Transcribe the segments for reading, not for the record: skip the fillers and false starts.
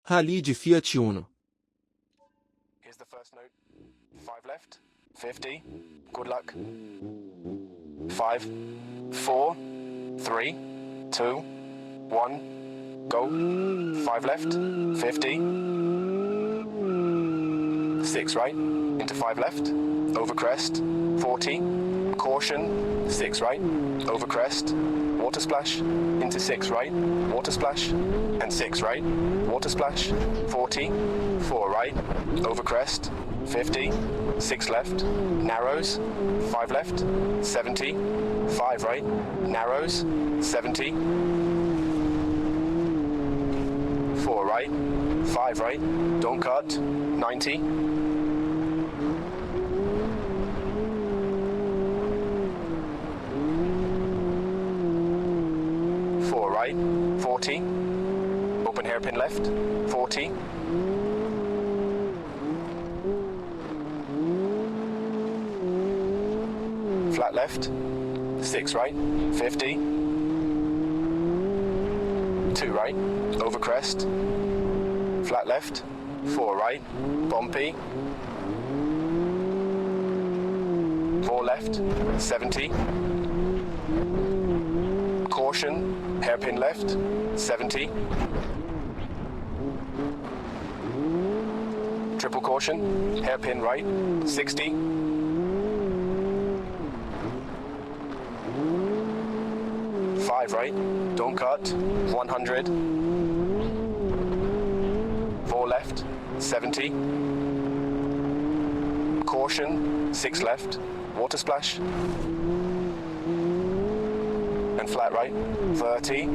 Rally de Fiat Uno. Here's the first note. 5 left. 50. Good luck. 5, 4, 3, 2, 1. Go. 5 left. 50. 6 right. Into 5 left. Over crest. 40. Caution. 6 right. Over crest. Water splash. Into 6 right. Water splash. And 6 right. Water splash. 40. 4 right. Over crest. 50. 6 left. Narrows. 5 left. 70. 5 right. Narrows. 70. 4 right. 5 right. Don't cut. 90. 4 right. 40. Open hairpin left. 40. Flat left. 6 right. 50. 2 right. Over crest. Flat left. 4 right. Bumpy. 4 left. 70. Caution. Hairpin left. 70. Triple caution. Hairpin right. 60. 5 right. Don't cut. 100. 4 left. 70. Caution. 6 left. Water splash. And flat right. 30.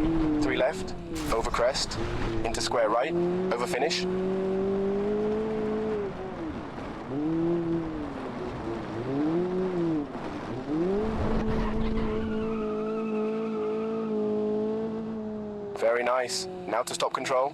3 left. Over crest. Into square right. Over finish. Very nice. Now to stop control.